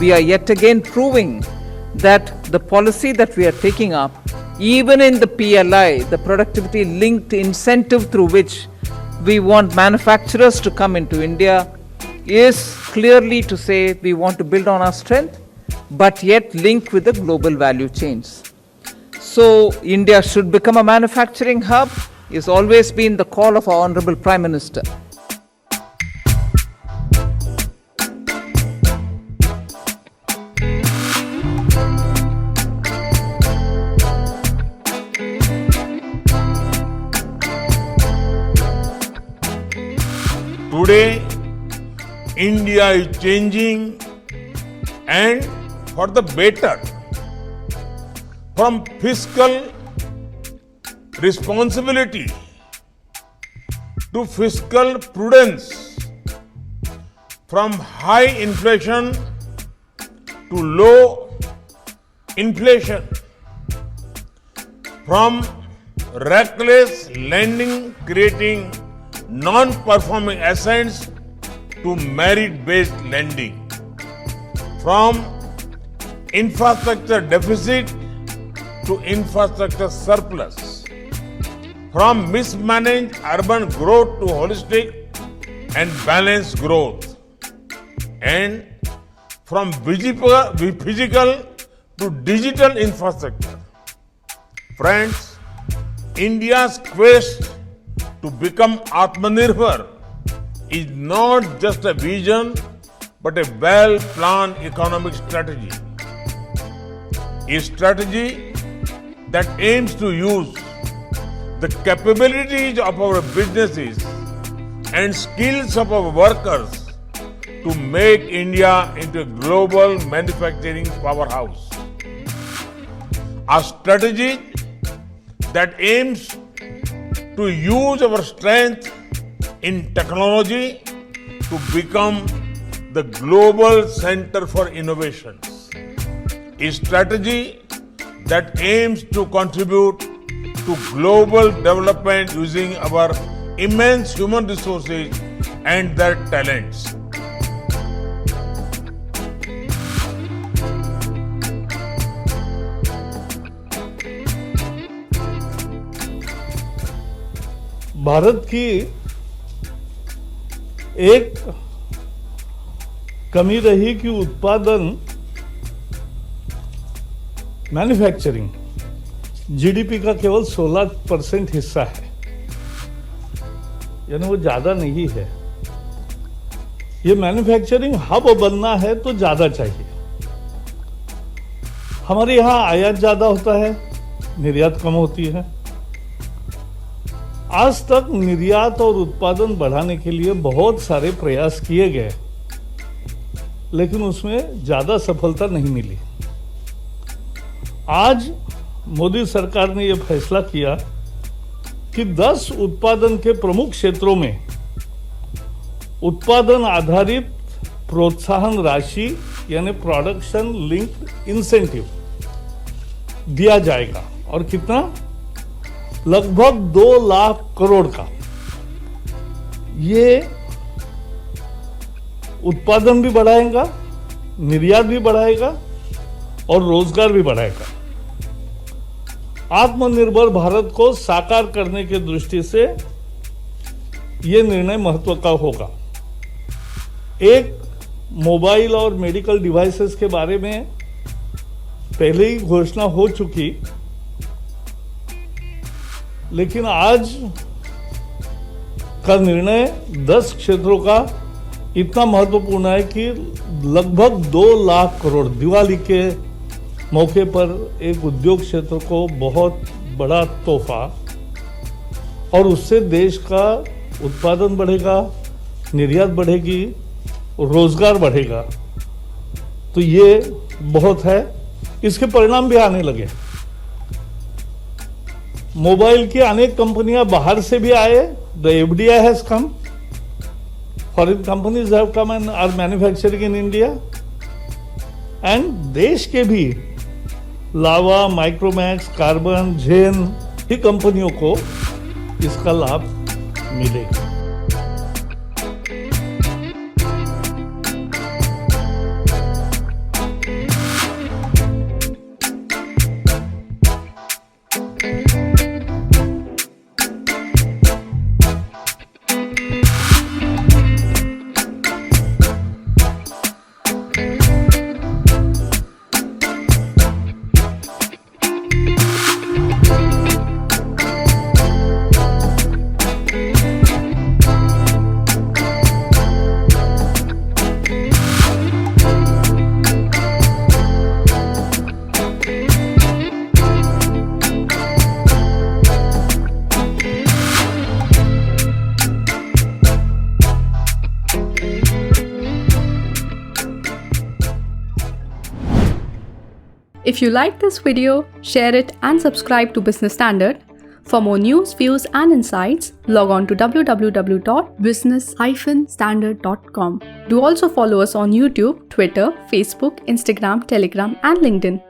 we are yet again proving that the policy that we are taking up, even in the PLI, the productivity linked incentive through which we want manufacturers to come into India, is clearly to say we want to build on our strength, but yet link with the global value chains. So India should become a manufacturing hub has always been the call of our Honorable Prime Minister. Today, India is changing and for the better. From fiscal responsibility to fiscal prudence, from high inflation to low inflation, from reckless lending creating non-performing assets to merit-based lending, from infrastructure deficit to infrastructure surplus, from mismanaged urban growth to holistic and balanced growth, and from physical to digital infrastructure. Friends, India's quest to become Atmanirbhar is not just a vision but a well-planned economic strategy. A strategy that aims to use the capabilities of our businesses and skills of our workers to make India into a global manufacturing powerhouse. A strategy that aims to use our strength in technology to become the global center for innovations. A strategy that aims to contribute to global development using our immense human resources and their talents. Bharat की एक कमी रही कि उत्पादन manufacturing GDP का केवल 16% हिस्सा है, यानी वो ज्यादा नहीं है। ये मैन्युफैक्चरिंग हब बनना है तो ज्यादा चाहिए। हमारे यहाँ आयात ज्यादा होता है, निर्यात कम होती है। आज तक निर्यात और उत्पादन बढ़ाने के लिए बहुत सारे प्रयास किए गए, लेकिन उसमें ज्यादा सफलता नहीं मिली। आज मोदी सरकार ने यह फैसला किया कि 10 उत्पादन के प्रमुख क्षेत्रों में उत्पादन आधारित प्रोत्साहन राशि यानी प्रोडक्शन लिंक्ड इंसेंटिव दिया जाएगा। और कितना? लगभग 2 लाख करोड़ का। ये उत्पादन भी बढ़ाएगा, निर्यात भी बढ़ाएगा और रोजगार भी बढ़ाएगा। आत्मनिर्भर भारत को साकार करने की दृष्टि से यह निर्णय महत्व का होगा। एक मोबाइल और मेडिकल डिवाइसेस के बारे में पहले ही घोषणा हो चुकी, लेकिन आज का निर्णय 10 क्षेत्रों का इतना महत्वपूर्ण है कि लगभग 2 लाख करोड़ दिवाली के मौके पर एक उद्योग क्षेत्र को बहुत बड़ा तोहफा, और उससे देश का उत्पादन बढ़ेगा, निर्यात बढ़ेगी, रोजगार बढ़ेगा। तो ये बहुत है। इसके परिणाम भी आने लगे। मोबाइल की अनेक कंपनियां बाहर से भी आए। The FDI has come, foreign companies have come and are manufacturing in India. And देश के भी लावा, माइक्रोमैक्स, कार्बन, जेन ही कंपनियों को इसका लाभ मिलेगा। If you like this video, share it and subscribe to Business Standard. For more news, views and insights, log on to www.business-standard.com. Do also follow us on YouTube, Twitter, Facebook, Instagram, Telegram and LinkedIn.